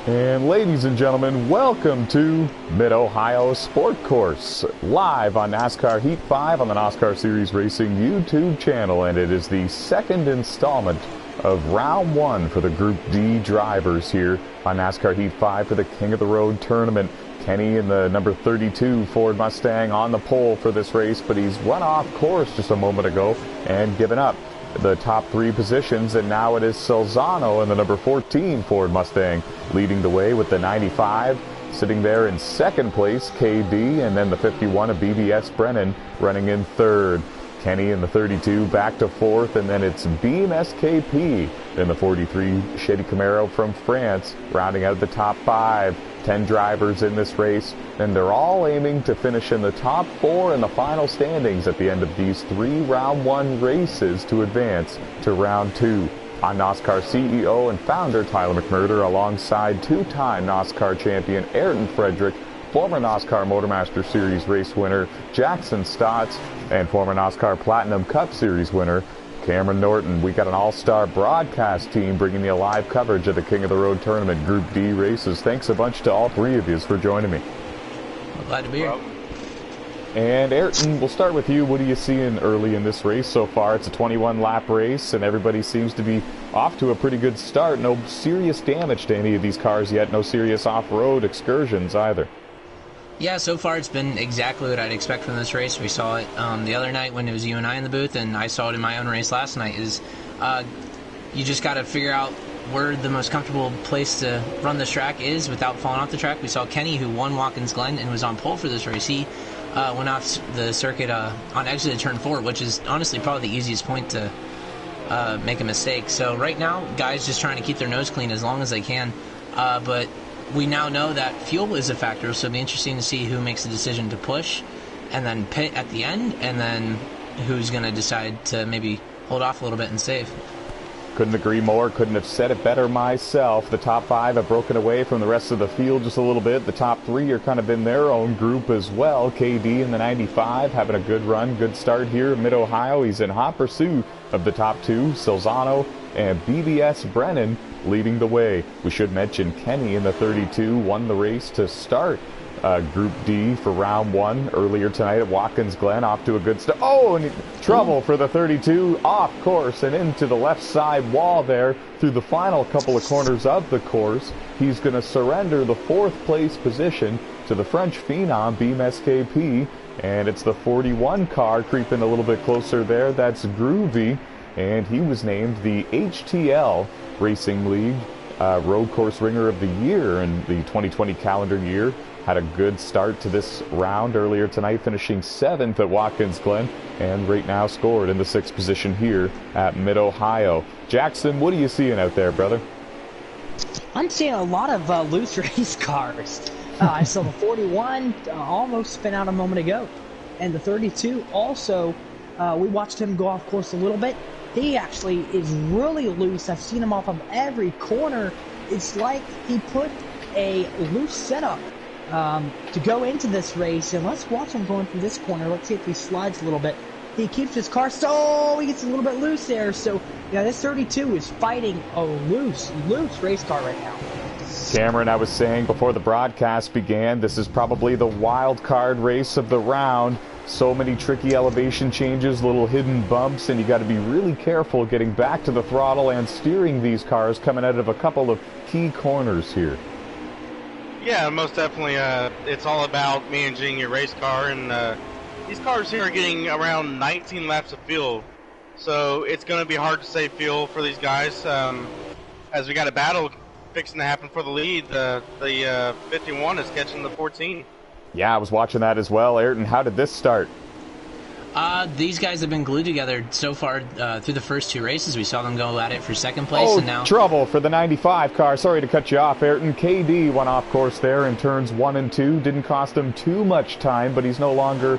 And ladies and gentlemen, welcome to Mid-Ohio Sport Course, live on NASCAR Heat 5 on the NOSSCAR Series Racing YouTube channel, and it is the second installment of Round 1 for the Group D drivers here on NASCAR Heat 5 for the King of the Road tournament. Kenny in the number 32 Ford Mustang on the pole for this race, but he's run off course just a moment ago and given up the top three positions, and now it is Solzano in the number 14 Ford Mustang leading the way with the 95 sitting there in second place, KD, and then the 51 of BBS Brennan running in third. Kenny in the 32 back to fourth, and then it's Beam SKP in the 43 Chevy Camaro from France rounding out the top five. 10 drivers in this race, and they're all aiming to finish in the top four in the final standings at the end of these three round one races to advance to round two. I'm NOSSCAR CEO and founder Tyler McMurder, alongside two-time NOSSCAR champion Ayrton Frederick, former NOSSCAR Motormaster Series race winner Jackson Stotts, and former NOSSCAR Platinum Cup Series winner Cameron Norton. We got an all-star broadcast team bringing you live coverage of the King of the Road tournament Group D races. Thanks a bunch to all three of you for joining me. Well, glad to be here. And Ayrton, we'll start with you. What are you seeing early in this race so far? It's a 21-lap race, and everybody seems to be off to a pretty good start. No serious damage to any of these cars yet. No serious off-road excursions either. Yeah, so far it's been exactly what I'd expect from this race. We saw it the other night when it was you and I in the booth, and I saw it in my own race last night. You just got to figure out where the most comfortable place to run this track is without falling off the track. We saw Kenny, who won Watkins Glen and was on pole for this race. He went off the circuit on exit of turn 4, which is honestly probably the easiest point to make a mistake. So right now, guys just trying to keep their nose clean as long as they can. But we now know that fuel is a factor, so it'll be interesting to see who makes the decision to push and then pit at the end, and then who's going to decide to maybe hold off a little bit and save. Couldn't agree more. Couldn't have said it better myself. The top five have broken away from the rest of the field just a little bit. The top three are kind of in their own group as well. KD in the 95 having a good run, good start here in Mid-Ohio. He's in hot pursuit of the top two, Solzano and BBS Brennan leading the way. We should mention Kenny in the 32 won the race to start Group D for round one earlier tonight at Watkins Glen, off to a good start. Oh, and trouble for the 32 off course and into the left side wall there through the final couple of corners of the course. He's going to surrender the fourth place position to the French phenom Beam SKP, and it's the 41 car creeping a little bit closer there. That's Groovy, and he was named the HTL Racing League Road Course Ringer of the Year in the 2020 calendar year. Had a good start to this round earlier tonight, finishing 7th at Watkins Glen, and right now scored in the 6th position here at Mid-Ohio. Jackson, what are you seeing out there, brother? I'm seeing a lot of loose race cars. I saw the 41 almost spin out a moment ago, and the 32 also. We watched him go off course a little bit. He actually is really loose. I've seen him off of every corner. It's like he put a loose setup to go into this race. And let's watch him going through this corner. Let's see if he slides a little bit. He keeps his car, so he gets a little bit loose there. So, yeah, this 32 is fighting a loose race car right now. Cameron, I was saying before the broadcast began, this is probably the wild card race of the round. So many tricky elevation changes, little hidden bumps, and you got to be really careful getting back to the throttle and steering these cars coming out of a couple of key corners here. Yeah, most definitely. It's all about managing your race car, and these cars here are getting around 19 laps of fuel, so it's going to be hard to save fuel for these guys. As we got a battle fixing to happen for the lead, the 51 is catching the 14. Yeah, I was watching that as well. Ayrton, how did this start? These guys have been glued together so far through the first two races. We saw them go at it for second place, and now trouble for the 95 car. Sorry to cut you off, Ayrton. KD went off course there in turns 1 and 2. Didn't cost him too much time, but he's no longer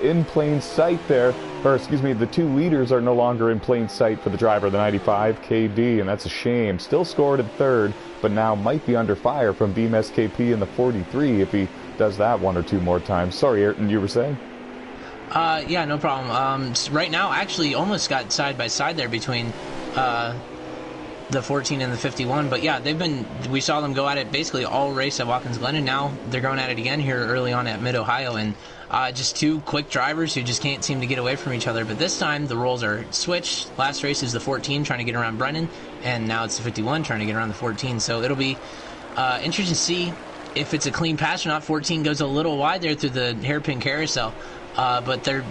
in plain sight there. Or, excuse me, the two leaders are no longer in plain sight for the driver of the 95, KD, and that's a shame. Still scored in third, but now might be under fire from Beam SKP in the 43 if he does that one or two more times. Sorry, Ayrton, you were saying? Yeah, no problem. Right now, actually, almost got side by side there between the 14 and the 51. But yeah, we saw them go at it basically all race at Watkins Glen, and now they're going at it again here early on at Mid-Ohio, and just two quick drivers who just can't seem to get away from each other. But this time the roles are switched. Last race is the 14 trying to get around Brennan, and now it's the 51 trying to get around the 14. So it'll be interesting to see if it's a clean pass or not. 14 goes a little wide there through the hairpin carousel, but they're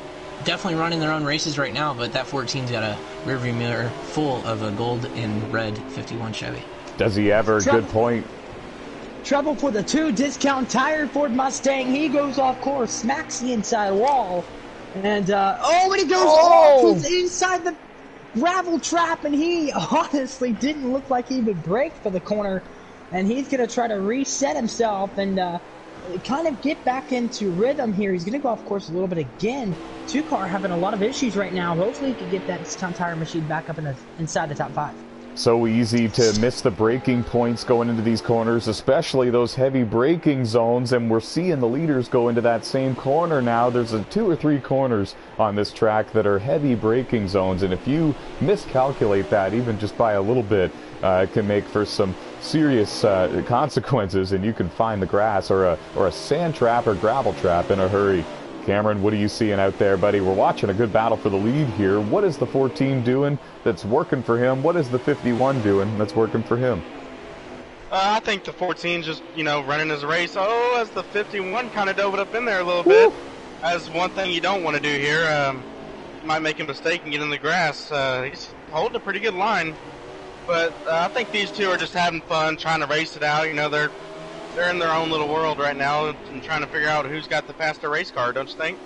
definitely running their own races right now. But that 14's got a rearview mirror full of a gold and red 51 Chevy. Does he ever? Good point. Trouble for the 2 discount tire Ford Mustang. He goes off course, smacks the inside wall, and and he goes off. He's inside the gravel trap, and he honestly didn't look like he would brake for the corner, and he's going to try to reset himself and kind of get back into rhythm here. He's going to go off course a little bit again. 2-car having a lot of issues right now. Hopefully he can get that discount tire machine back up inside the top 5. So easy to miss the braking points going into these corners, especially those heavy braking zones, and we're seeing the leaders go into that same corner now. There's 2 or 3 corners on this track that are heavy braking zones, and if you miscalculate that even just by a little bit, it can make for some serious consequences, and you can find the grass or a sand trap or gravel trap in a hurry. Cameron, what are you seeing out there, buddy? We're watching a good battle for the lead here. What is the 14 doing that's working for him? What is the 51 doing that's working for him? I think the 14's just, running his race. As the 51 kind of dove it up in there a little bit. As one thing you don't want to do here, might make a mistake and get in the grass. He's holding a pretty good line. But I think these two are just having fun, trying to race it out. They're in their own little world right now and trying to figure out who's got the faster race car, don't you think?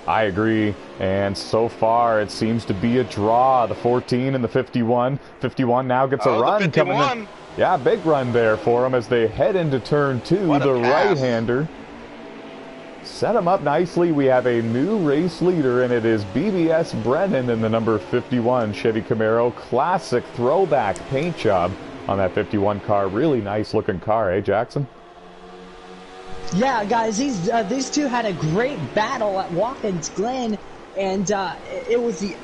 I agree, and so far it seems to be a draw. The 14 and the 51. 51 now gets a run coming in. Yeah, big run there for him as they head into turn 2. The right-hander set him up nicely. We have a new race leader, and it is BBS Brennan in the number 51 Chevy Camaro. Classic throwback paint job on that 51 car. Really nice looking car, eh, Jackson? Yeah, guys, these two had a great battle at Watkins Glen, and it was the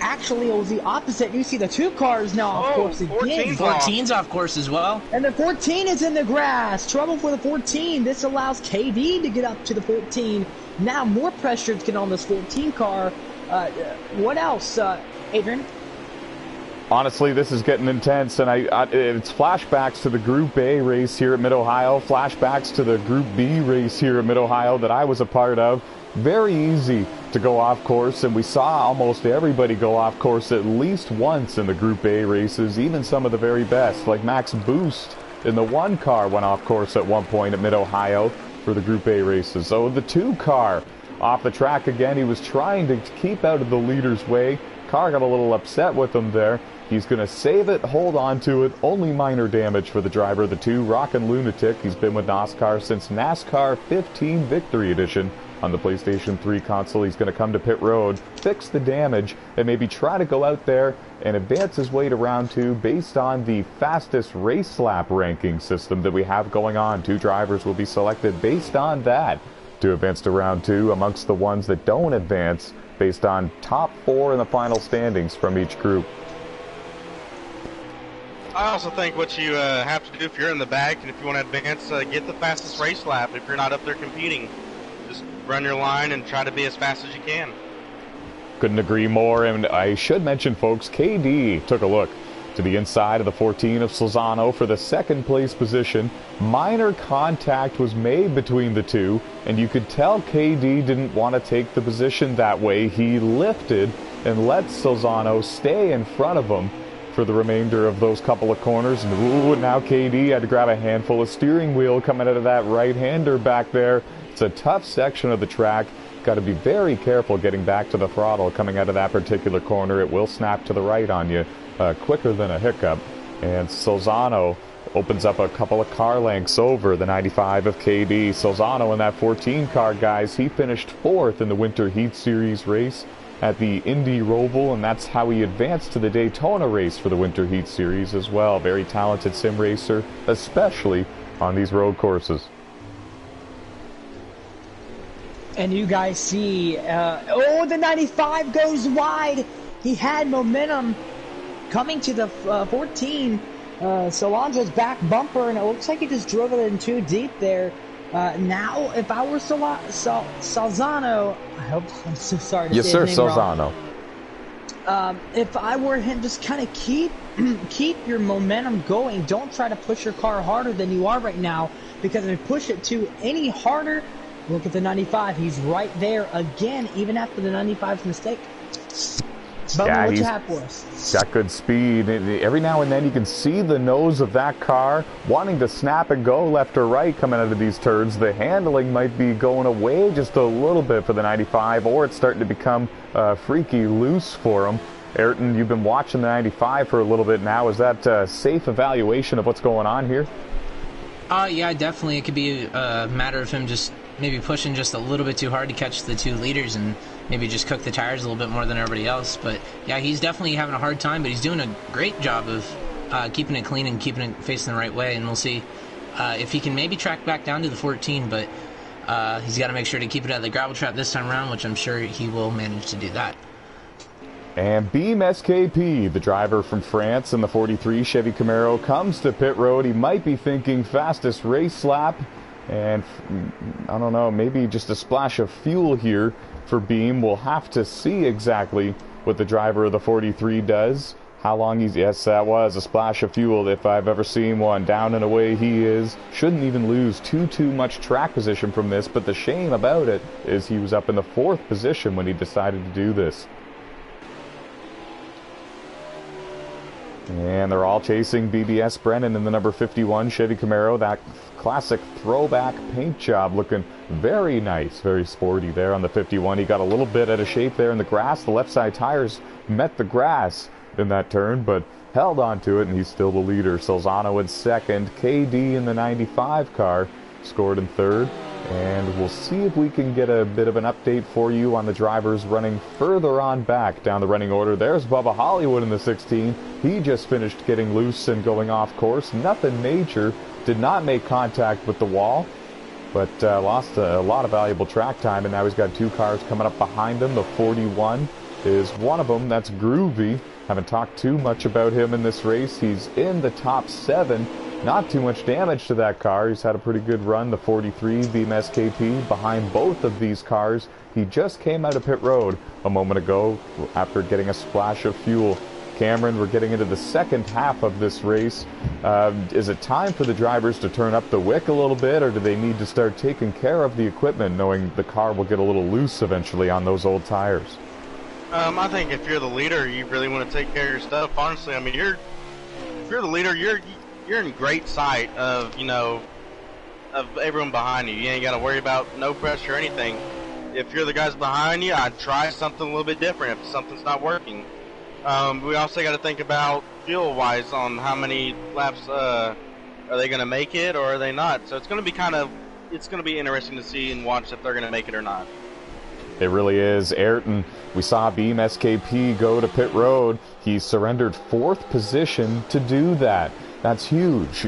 opposite. You see the 2 cars now off course again. 14's off course as well. And the 14 is in the grass. Trouble for the 14. This allows KD to get up to the 14. Now more pressure to get on this 14 car. What else, Adrian? Honestly, this is getting intense, and it's flashbacks to the Group A race here at Mid-Ohio, flashbacks to the Group B race here at Mid-Ohio that I was a part of. Very easy to go off course, and we saw almost everybody go off course at least once in the Group A races, even some of the very best, like Max Boost in the 1 car went off course at one point at Mid-Ohio for the Group A races. So the 2 car off the track again. He was trying to keep out of the leader's way. Car got a little upset with him there. He's going to save it, hold on to it. Only minor damage for the driver of the 2, Rockin' Lunatic. He's been with NOSSCAR since NASCAR 15 Victory Edition on the PlayStation 3 console. He's going to come to pit road, fix the damage, and maybe try to go out there and advance his way to round 2 based on the fastest race lap ranking system that we have going on. 2 drivers will be selected based on that to advance to round 2 amongst the ones that don't advance based on top 4 in the final standings from each group. I also think what you have to do if you're in the back and if you want to advance, get the fastest race lap if you're not up there competing. Just run your line and try to be as fast as you can. Couldn't agree more, and I should mention, folks, KD took a look to the inside of the 14 of Solzano for the 2nd place position. Minor contact was made between the 2, and you could tell KD didn't want to take the position that way. He lifted and let Solzano stay in front of him for the remainder of those couple of corners. And now KD had to grab a handful of steering wheel coming out of that right-hander back there. It's a tough section of the track. Got to be very careful getting back to the throttle coming out of that particular corner. It will snap to the right on you quicker than a hiccup. And Solzano opens up a couple of car lengths over the 95 of KD. Solzano in that 14 car, guys, he finished 4th in the Winter Heat Series race at the Indy Roval, and that's how he advanced to the Daytona race for the Winter Heat Series as well. Very talented sim racer, especially on these road courses. And you guys see, the 95 goes wide. He had momentum coming to the 14, Solandra's back bumper, and it looks like he just drove it in too deep there. Now, if I were Salzano, I'm so sorry to yes, say sir, his name Salzano. wrong. If I were him, just kind of keep your momentum going. Don't try to push your car harder than you are right now, because if you push it to any harder, look at the 95. He's right there again, even after the 95's mistake. Bubba, Yeah, what he's you have for us? got good speed. Every now and then you can see the nose of that car wanting to snap and go left or right coming out of these turns. The handling might be going away just a little bit for the 95, or it's starting to become freaky loose for him. Ayrton, you've been watching the 95 for a little bit now. Is that a safe evaluation of what's going on here? Yeah, definitely. It could be a matter of him just maybe pushing just a little bit too hard to catch the 2 leaders and maybe just cook the tires a little bit more than everybody else. But yeah, he's definitely having a hard time, but he's doing a great job of keeping it clean and keeping it facing the right way. And we'll see if he can maybe track back down to the 14, but he's got to make sure to keep it at the gravel trap this time around, which I'm sure he will manage to do that. And Beam SKP, the driver from France in the 43 Chevy Camaro, comes to pit road. He might be thinking fastest race lap, and I don't know, maybe just a splash of fuel here for Beam. We'll have to see exactly what the driver of the 43 does. How long he's... Yes, that was a splash of fuel if I've ever seen one. Down and away he is. Shouldn't even lose too much track position from this, but the shame about it is he was up in the 4th position when he decided to do this. And they're all chasing BBS Brennan in the number 51 Chevy Camaro. That classic throwback paint job looking very nice, very sporty there on the 51. He got a little bit out of shape there in the grass. The left side tires met the grass in that turn, but held on to it, and he's still the leader. Salzano in 2nd. KD in the 95 car scored in 3rd. And we'll see if we can get a bit of an update for you on the drivers running further on back down the running order. There's Bubba Hollywood in the 16. He just finished getting loose and going off course. Nothing major. Did not make contact with the wall, but lost a lot of valuable track time, and now he's got 2 cars coming up behind him. The 41 is one of them. That's Groovy. Haven't talked too much about him in this race. He's in the top 7. Not too much damage to that car. He's had a pretty good run. The 43 Beam SKP behind both of these cars. He just came out of pit road a moment ago after getting a splash of fuel. Cameron, we're getting into the second half of this race. Is it time for the drivers to turn up the wick a little bit, or do they need to start taking care of the equipment, knowing the car will get a little loose eventually on those old tires? I think if you're the leader, you really want to take care of your stuff. Honestly, I mean, if you're the leader, you're in great sight of, you know, of everyone behind you. You ain't got to worry about no pressure or anything. If you're the guys behind you, I'd try something a little bit different if something's not working. We also got to think about fuel-wise on how many laps are they going to make it or are they not. So it's going to be interesting to see and watch if they're going to make it or not. It really is. Ayrton, we saw Beam SKP go to pit road. He surrendered 4th position to do that. That's huge.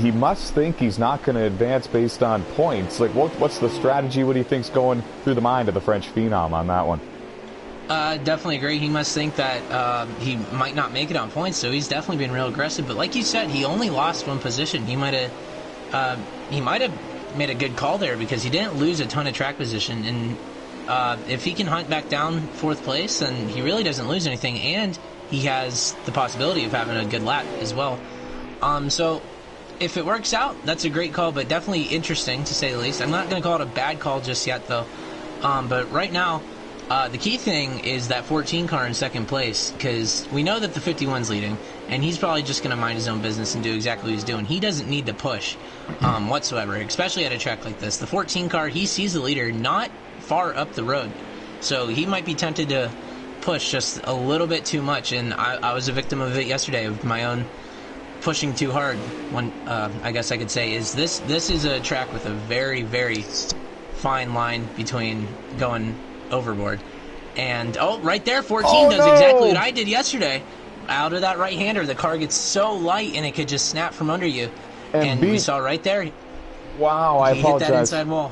He must think he's not going to advance based on points. Like, what's the strategy? What do you think's going through the mind of the French phenom on that one? Definitely agree. He must think that he might not make it on points, so he's definitely been real aggressive. But like you said, he only lost 1 position. He might have made a good call there because he didn't lose a ton of track position. And if he can hunt back down 4th place, then he really doesn't lose anything, and he has the possibility of having a good lap as well. So if it works out, that's a great call, but definitely interesting to say the least. I'm not going to call it a bad call just yet, though. But right now, the key thing is that 14 car in 2nd place, because we know that the 51's leading, and he's probably just going to mind his own business and do exactly what he's doing. He doesn't need to push whatsoever, especially at a track like this. The 14 car, he sees the leader not far up the road, so he might be tempted to push just a little bit too much, and I was a victim of it yesterday, of my own pushing too hard. I guess I could say is this is a track with a very, very fine line between going overboard. And right there, 14 does exactly what I did yesterday. Out of that right-hander, the car gets so light and it could just snap from under you. And we saw right there. Wow, I apologize. Hit that inside wall.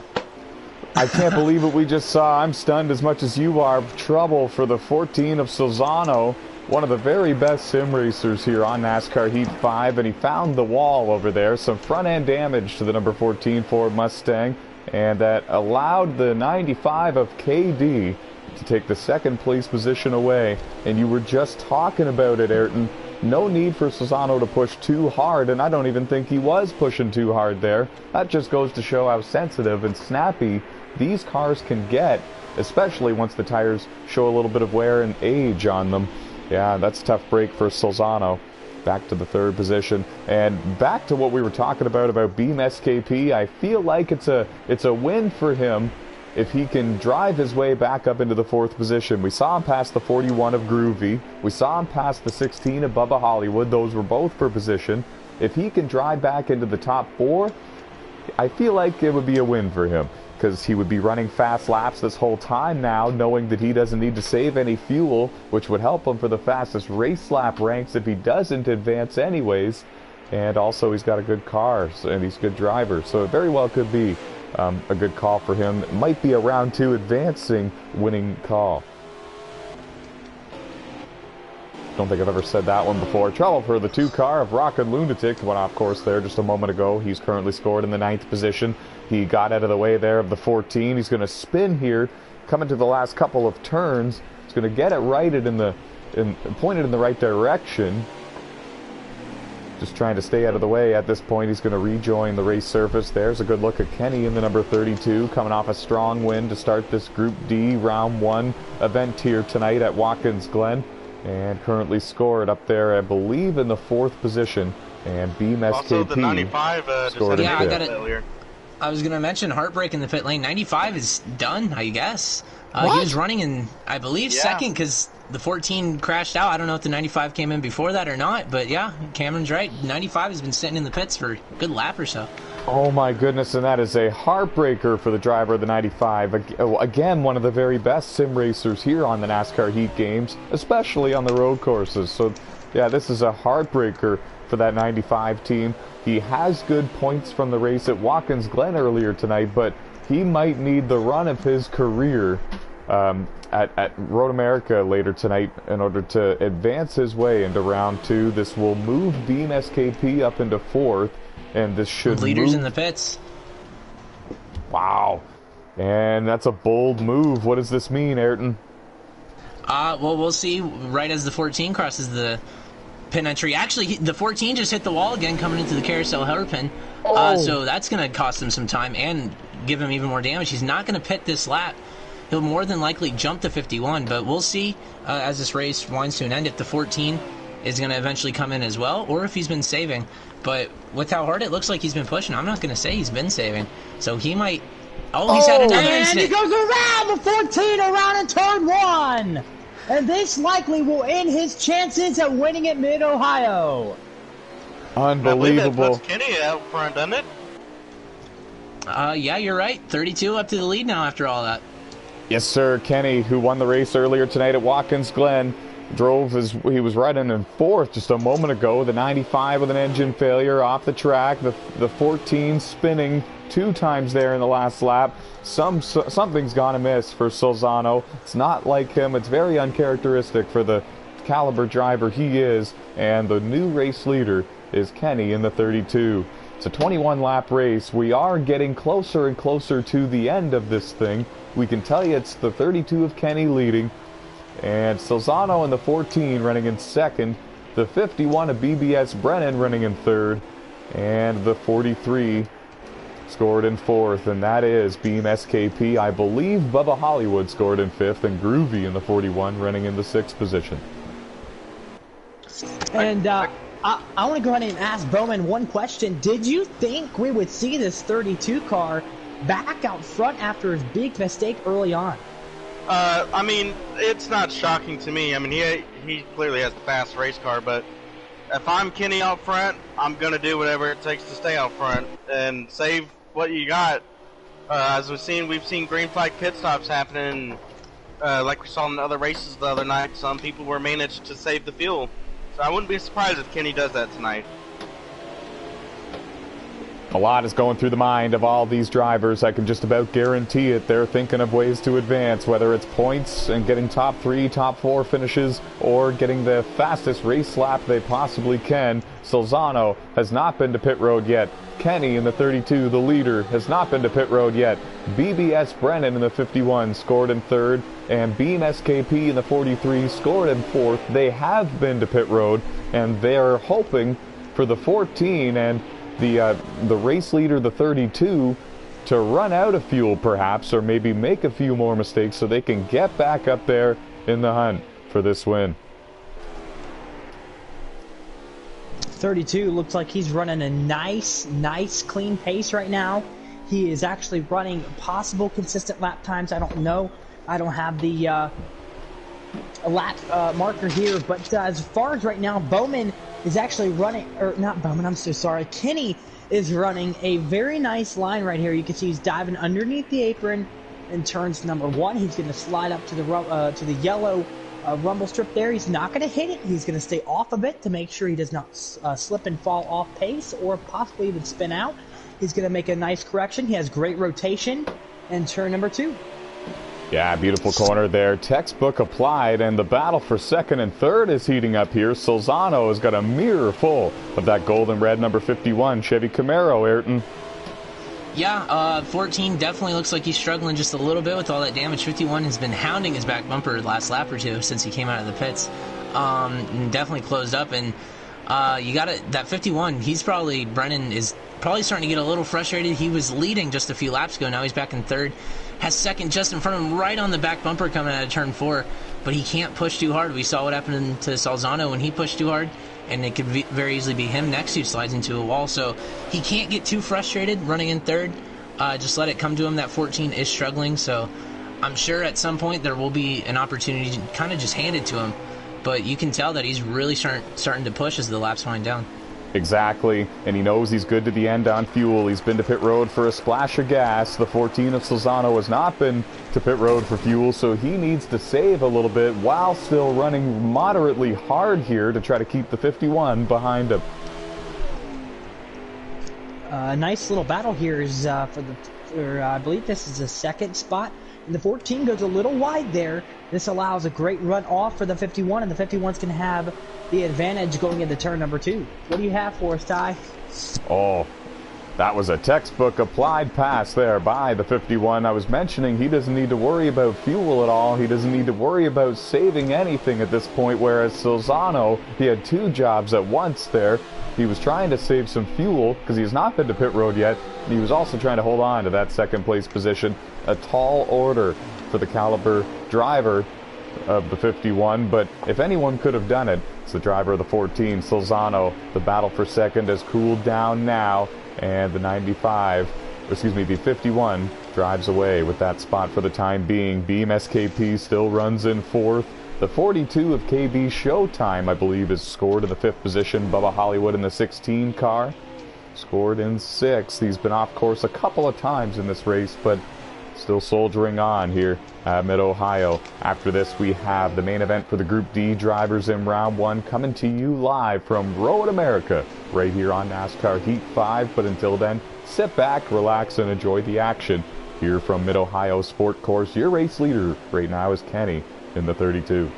I can't believe what we just saw. I'm stunned as much as you are. Trouble for the 14 of Salzano. one of the very best sim racers here on NASCAR Heat 5, and he found the wall over there. Some front-end damage to the number 14 Ford Mustang, and that allowed the 95 of KD to take the second place position away. And you were just talking about it, Ayrton. No need for Solzano to push too hard, and I don't even think he was pushing too hard there. That just goes to show how sensitive and snappy these cars can get, especially once the tires show a little bit of wear and age on them. Yeah, that's a tough break for Solzano. Back to the third position, and back to what we were talking about Beam SKP. I feel like it's a win for him if he can drive his way back up into the fourth position. We saw him pass the 41 of Groovy. We saw him pass the 16 of Bubba Hollywood. Those were both for position. If he can drive back into the top four, I feel like it would be a win for him, because he would be running fast laps this whole time now, knowing that he doesn't need to save any fuel, which would help him for the fastest race lap ranks if he doesn't advance anyways. And also he's got a good car, and he's a good driver, so it very well could be a good call for him. It might be a round 2 advancing winning call. Don't think I've ever said that one before. Trouble for the 2 car of Rockin' Lunatic. Went off course there just a moment ago. He's currently scored in the 9th position. He got out of the way there of the 14. He's going to spin here, coming to the last couple of turns. He's going to get it righted pointed in the right direction. Just trying to stay out of the way at this point. He's going to rejoin the race surface. There's a good look at Kenny in the number 32, coming off a strong win to start this Group D Round 1 event here tonight at Watkins Glen. And currently scored up there, I believe, in the 4th position. And Beam SKP also the 95 scored in 5th. I was going to mention heartbreak in the pit lane. 95 is done, I guess. He was running in, I believe, second, because the 14 crashed out. I don't know if the 95 came in before that or not, but yeah, Cameron's right. 95 has been sitting in the pits for a good lap or so. Oh my goodness, and that is a heartbreaker for the driver of the 95. Again, one of the very best sim racers here on the NASCAR Heat games, especially on the road courses. So yeah, this is a heartbreaker for that 95 team. He has good points from the race at Watkins Glen earlier tonight, but he might need the run of his career at Road America later tonight in order to advance his way into round 2. This will move Beam SKP up into 4th, and this should leaders in the pits. Wow, and that's a bold move. What does this mean, Ayrton? Well, we'll see right as the 14 crosses the pin entry. Actually, the 14 just hit the wall again coming into the carousel hairpin. So that's going to cost him some time and give him even more damage. He's not going to pit this lap. He'll more than likely jump to 51, but we'll see as this race winds to an end if the 14 is going to eventually come in as well, or if he's been saving. But with how hard it looks like he's been pushing, I'm not going to say he's been saving. So he might... Oh, he's had another incident. And he goes around the 14, around in turn 1. And this likely will end his chances at winning at Mid-Ohio. Unbelievable. I believe that puts Kenny out front, doesn't it? Yeah, you're right. 32 up to the lead now after all that. Yes, sir. Kenny, who won the race earlier tonight at Watkins Glen, he was running in 4th just a moment ago. The 95 with an engine failure off the track. The 14 spinning 2 times there in the last lap. Something's gone amiss for Solzano. It's not like him. It's very uncharacteristic for the caliber driver he is. And the new race leader is Kenny in the 32. It's a 21-lap race. We are getting closer and closer to the end of this thing. We can tell you it's the 32 of Kenny leading. And Solzano in the 14 running in 2nd. The 51 of BBS Brennan running in 3rd. And the 43 scored in 4th. And that is Beam SKP. I believe Bubba Hollywood scored in 5th. And Groovy in the 41 running in the 6th position. And I want to go ahead and ask Bowman one question. Did you think we would see this 32 car back out front after his big mistake early on? I mean, it's not shocking to me. I mean, he clearly has the fast race car, but if I'm Kenny out front, I'm going to do whatever it takes to stay out front and save what you got. As we've seen green flag pit stops happening, like we saw in the other races the other night. Some people were managed to save the fuel. So I wouldn't be surprised if Kenny does that tonight. A lot is going through the mind of all these drivers. I can just about guarantee it. They're thinking of ways to advance, whether it's points and getting top 3, top 4 finishes, or getting the fastest race lap they possibly can. Solzano has not been to pit road yet. Kenny in the 32, the leader, has not been to pit road yet. BBS Brennan in the 51 scored in 3rd, and Beam SKP in the 43 scored in 4th. They have been to pit road, and they're hoping for the 14 and the race leader, the 32, to run out of fuel perhaps, or maybe make a few more mistakes so they can get back up there in the hunt for this win. 32 looks like he's running a nice clean pace right now. He is actually running possible consistent lap times. I don't know. I don't have the lap marker here, but as far as right now, Bowman is actually running, or not Bowman, I'm so sorry. Kenny is running a very nice line right here. You can see he's diving underneath the apron in turns number 1. He's going to slide up to the yellow rumble strip there. He's not going to hit it. He's going to stay off of it to make sure he does not slip and fall off pace or possibly even spin out. He's going to make a nice correction. He has great rotation in turn number 2. Yeah, beautiful corner there. Textbook applied, and the battle for 2nd and 3rd is heating up here. Solzano has got a mirror full of that golden red number 51 Chevy Camaro, Ayrton. Yeah, 14 definitely looks like he's struggling just a little bit with all that damage. 51 has been hounding his back bumper the last lap or two since he came out of the pits. And definitely closed up, and you got it. That 51, Brennan is probably starting to get a little frustrated. He was leading just a few laps ago. Now he's back in 3rd. Has 2nd just in front of him, right on the back bumper coming out of turn 4, but he can't push too hard. We saw what happened to Solzano when he pushed too hard, and it could very easily be him next who slides into a wall. So he can't get too frustrated running in 3rd. Just let it come to him. That 14 is struggling, so I'm sure at some point there will be an opportunity to kind of just hand it to him. But you can tell that he's really starting to push as the laps wind down. Exactly, and he knows he's good to the end on fuel. He's been to pit road for a splash of gas. The 14 of Solzano has not been to pit road for fuel, so he needs to save a little bit while still running moderately hard here to try to keep the 51 behind him. A nice little battle here is I believe this is the 2nd spot. And the 14 goes a little wide there. This allows a great run off for the 51, and the 51's going to have the advantage going into turn number 2. What do you have for us, Ty? Oh, that was a textbook applied pass there by the 51. I was mentioning he doesn't need to worry about fuel at all. He doesn't need to worry about saving anything at this point, whereas Solzano, he had 2 jobs at once there. He was trying to save some fuel because he has not been to pit road yet. He was also trying to hold on to that 2nd place position. A tall order for the caliber driver of the 51, but if anyone could have done it, it's the driver of the 14, Solzano. The battle for 2nd has cooled down now, and the 51 drives away with that spot for the time being. Beam SKP still runs in 4th. The 42 of KB Showtime, I believe, is scored in the 5th position. Bubba Hollywood in the 16 car scored in 6th. He's been off course a couple of times in this race, but still soldiering on here at Mid-Ohio. After this, we have the main event for the Group D drivers in Round 1 coming to you live from Road America right here on NASCAR Heat 5. But until then, sit back, relax, and enjoy the action here from Mid-Ohio Sport Course. Your race leader right now is Kenny in the 32.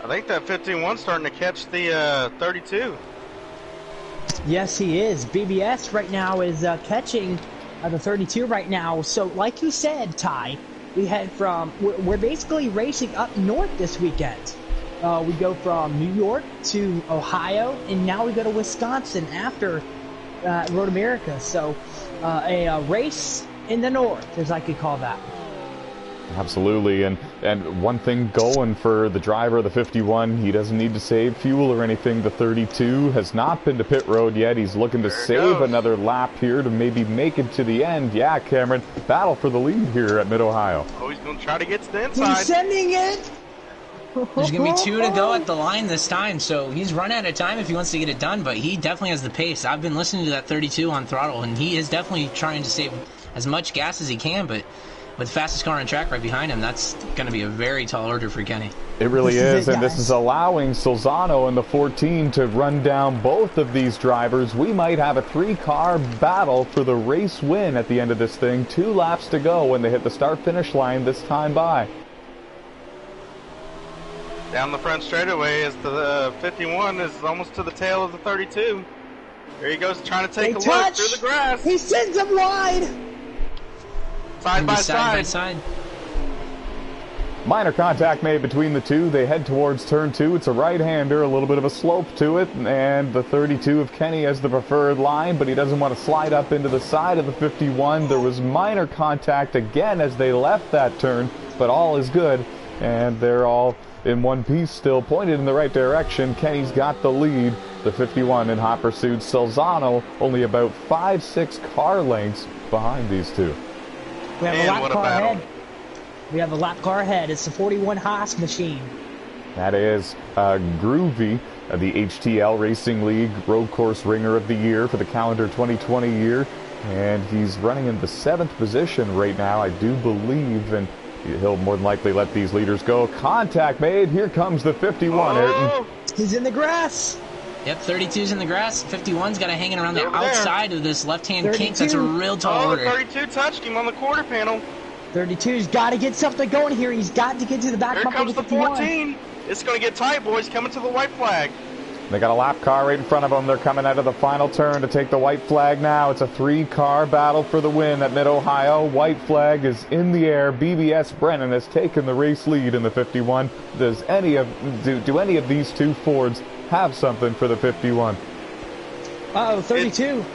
I think that 51's starting to catch the 32. Yes, he is. BBS right now is catching the 32 right now. So like you said, Ty, we're basically racing up north this weekend. We go from New York to Ohio, and now we go to Wisconsin after Road America. So a race in the north, as I could call that. Absolutely, and one thing going for the driver of the 51, he doesn't need to save fuel or anything. The 32 has not been to pit road yet. He's looking to save another lap here to maybe make it to the end. Yeah, Cameron, battle for the lead here at Mid-Ohio. Oh, he's going to try to get to the inside. He's sending it! There's going to be 2 to go at the line this time, so he's run out of time if he wants to get it done, but he definitely has the pace. I've been listening to that 32 on throttle, and he is definitely trying to save as much gas as he can, but with the fastest car on track right behind him, that's going to be a very tall order for Kenny. It really is, and this guys. is allowing Solzano and the 14 to run down both of these drivers. We might have a 3-car battle for the race win at the end of this thing. 2 laps to go when they hit the start-finish line this time by. Down the front straightaway is the 51 is almost to the tail of the 32. There he goes, trying to take a look through the grass. He sends him wide. Side by Side. Minor contact made between the two. They head towards turn 2. It's a right-hander, a little bit of a slope to it, and the 32 of Kenny has the preferred line, but he doesn't want to slide up into the side of the 51. There was minor contact again as they left that turn, but all is good, and they're all in one piece, still pointed in the right direction. Kenny's got the lead. The 51 in hot pursuit. Solzano only about 5-6 car lengths behind these two. We have Man, a lap what a car battle. ahead. We have a lap car ahead. It's the 41 Haas machine. That is Groovy, the HTL Racing League Road Course Ringer of the Year for the calendar 2020 year. And he's running in the 7th position right now, I do believe, and he'll more than likely let these leaders go. Contact made. Here comes the 51, Ayrton. He's in the grass. Yep, 32's in the grass. 51's got it hanging around the Over there. outside of this left-hand kink. That's a 32. real tall Oh, order. 32 touched him on the quarter panel. 32's got to get something going here. He's got to get to the back Here bumper comes of the the 51. 14. It's going to get tight, boys. Coming to the white flag. They got a lap car right in front of them. They're coming out of the final turn to take the white flag now. It's a 3-car battle for the win at Mid-Ohio. White flag is in the air. BBS Brennan has taken the race lead in the 51. Do any of these two Fords have something for the 51? Uh-oh, 32.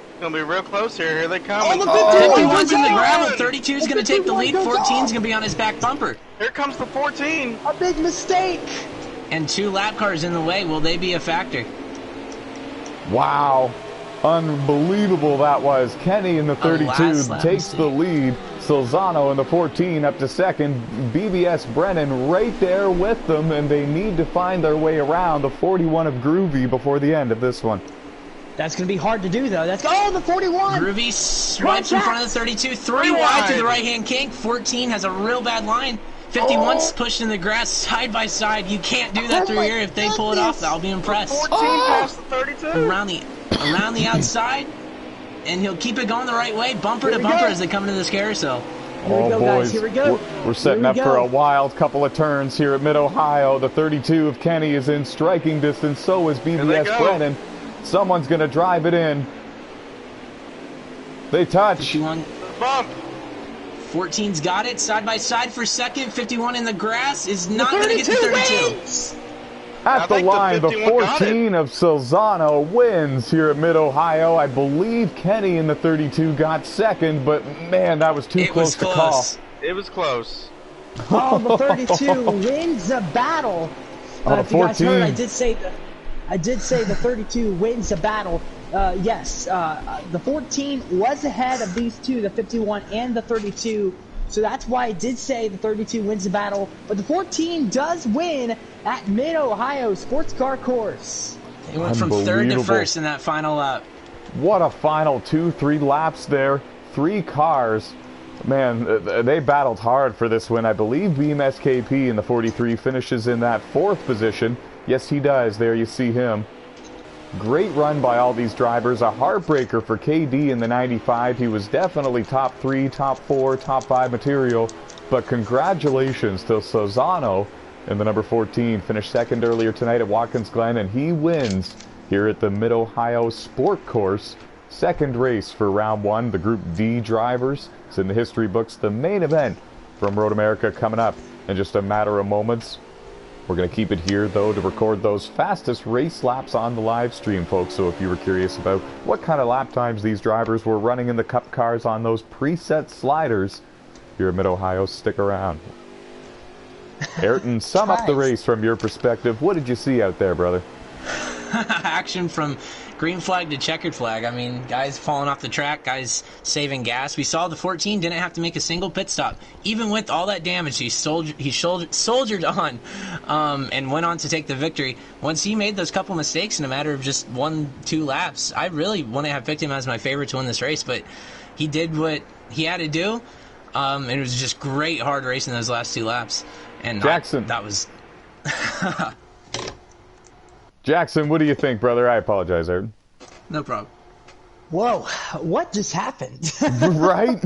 It's going to be real close here. Here they come. Oh, And- the 51's in the Oh, gravel. God. 32's going to take the lead. 51 goes 14's off. going to be on his back bumper. Here comes the 14. A big mistake. And 2 lap cars in the way. Will they be a factor? Wow. Unbelievable that was. Kenny in the 32 last lap takes the lead. Solzano in the 14 up to second. BBS Brennan right there with them, and they need to find their way around the 41 of Groovy before the end of this one. That's going to be hard to do, though. The 41. Groovy swipes in front of the 32. 3 wide to the right-hand kink. 14 has a real bad line. 51's pushed in the grass side by side. You can't do that through here. If they pull it off, I'll be impressed. 14 past the 32. Around the outside, and he'll keep it going the right way, bumper to we bumper go. as they come into this carousel. Here we go, guys. Here we go. We're setting Here up we for go. a wild couple of turns here at Mid-Ohio. The 32 of Kenny is in striking distance. So is they BBS go. Brennan. Someone's going to drive it in. They touch. 51, Bump. 14's got it side by side for second. 51 in the grass is not going to get to 32 32. wins. At I the think the line, the 51 got 14 of Solzano wins here at Mid-Ohio. I believe Kenny in the 32 got second, but man, that was too It close was to call. close. It was close. Oh, the 32 wins the battle. Oh, If you guys heard, 14. I did say the 32 wins the battle. Yes, the 14 was ahead of these two, the 51 and the 32. So that's why I did say the 32 wins the battle. But the 14 does win at Mid-Ohio Sports Car Course. It went from third to Unbelievable. first in that final lap. What a final 2-3 laps there. 3 cars. Man, they battled hard for this win. I believe Beam SKP in the 43 finishes in that 4th position. Yes, he does. There you see him. Great run by all these drivers. A heartbreaker for KD in the 95. He was definitely top 3, top 4, top 5 material. But congratulations to Solzano in the number 14. Finished second earlier tonight at Watkins Glen, and he wins here at the Mid-Ohio Sport Course. Second race for round 1, the Group D drivers. It's in the history books. The main event from Road America coming up in just a matter of moments. We're going to keep it here, though, to record those fastest race laps on the live stream, folks. So if you were curious about what kind of lap times these drivers were running in the Cup cars on those preset sliders, here at Mid-Ohio, stick around. Ayrton, sum up the race from your perspective. What did you see out there, brother? Action from green flag to checkered flag. I mean, guys falling off the track, guys saving gas. We saw the 14 didn't have to make a single pit stop. Even with all that damage, he soldiered on and went on to take the victory. Once he made those couple mistakes in a matter of just 1-2 laps, I really wouldn't have picked him as my favorite to win this race. But he did what he had to do, and it was just great hard racing those last 2 laps. And Jackson, that was. Jackson, what do you think, brother? I apologize, Ayrton. No problem. Whoa, what just happened? Right?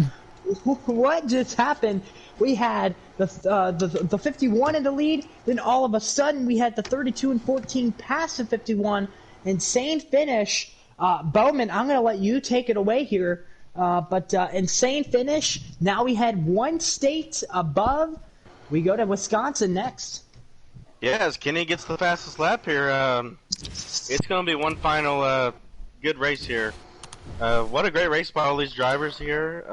What just happened? We had the 51 in the lead, then all of a sudden we had the 32 and 14 pass the 51. Insane finish. Bowman, I'm going to let you take it away here. But insane finish. Now we had one state above. We go to Wisconsin next. Yeah, as Kenny gets the fastest lap here, it's going to be one final good race here. What a great race by all these drivers here.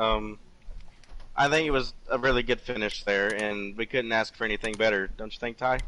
I think it was a really good finish there, and we couldn't ask for anything better. Don't you think, Ty?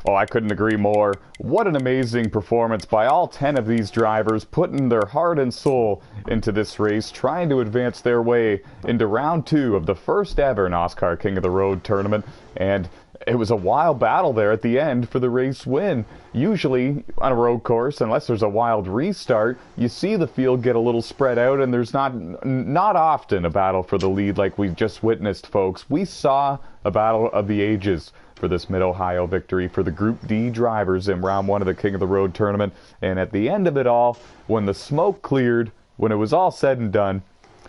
Oh, I couldn't agree more. What an amazing performance by all 10 of these drivers, putting their heart and soul into this race, trying to advance their way into round 2 of the first ever NASCAR King of the Road tournament. And it was a wild battle there at the end for the race win. Usually on a road course, unless there's a wild restart, you see the field get a little spread out, and there's not often a battle for the lead like we just witnessed, folks. We saw a battle of the ages for this Mid-Ohio victory for the Group D drivers in round 1 of the King of the Road tournament. And at the end of it all, when the smoke cleared, when it was all said and done,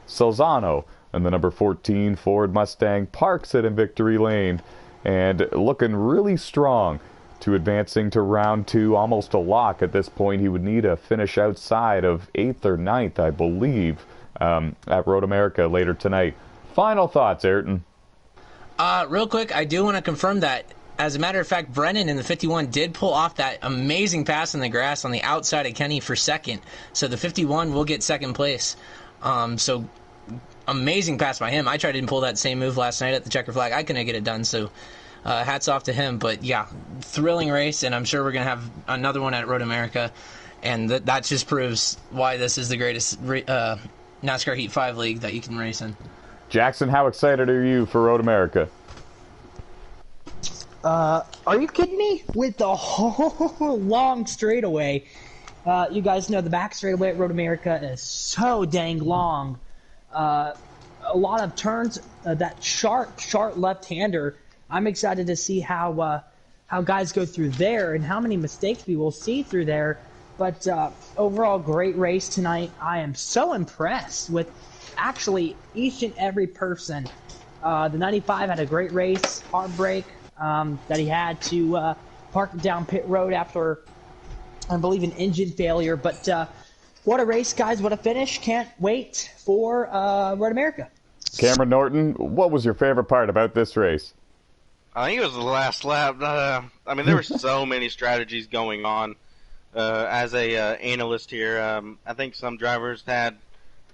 Solzano and the number 14 Ford Mustang parks it in victory lane, and looking really strong to advancing to round 2, almost a lock at this point. He would need a finish outside of 8th or 9th, I believe, at Road America later tonight. Final thoughts, Ayrton? Real quick, I do want to confirm that, as a matter of fact, Brennan in the 51 did pull off that amazing pass in the grass on the outside of Kenny for second. So the 51 will get second place. So amazing pass by him. I tried to pull that same move last night at the checker flag. I couldn't get it done, so hats off to him. But yeah, thrilling race, and I'm sure we're going to have another one at Road America. And that just proves why this is the greatest NASCAR Heat 5 league that you can race in. Jackson, how excited are you for Road America? Are you kidding me? With the whole long straightaway. You guys know the back straightaway at Road America is so dang long. A lot of turns, that sharp left-hander. I'm excited to see how guys go through there and how many mistakes we will see through there. But overall, great race tonight. I am so impressed with actually each and every person. The 95 had a great race, heartbreak that he had to park down pit road after, I believe, an engine failure. But what a race, guys. What a finish. Can't wait for Road America. Cameron Norton, what was your favorite part about this race? I think it was the last lap. I mean, there were so many strategies going on. As a analyst here, I think some drivers had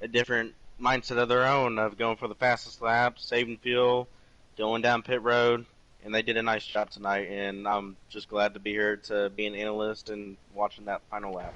a different mindset of their own of going for the fastest lap, saving fuel, going down pit road, and they did a nice job tonight, and I'm just glad to be here to be an analyst and watching that final lap.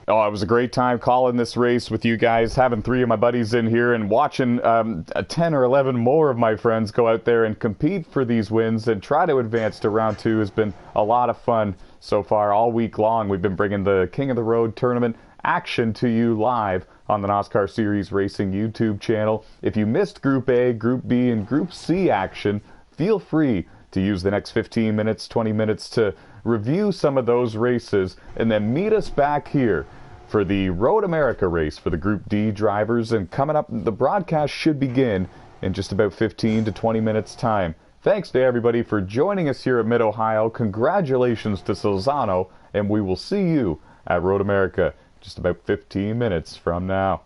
Oh, it was a great time calling this race with you guys, having 3 of my buddies in here and watching 10 or 11 more of my friends go out there and compete for these wins and try to advance to round 2 has been a lot of fun so far all week long. We've been bringing the King of the Road tournament action to you live on the NASCAR Series Racing YouTube channel. If you missed Group A, Group B, and Group C action, feel free to use the next 15 minutes, 20 minutes to review some of those races, and then meet us back here for the Road America race for the Group D drivers. And coming up, the broadcast should begin in just about 15 to 20 minutes time. Thanks to everybody for joining us here at Mid-Ohio. Congratulations to Solzano, and we will see you at Road America just about 15 minutes from now.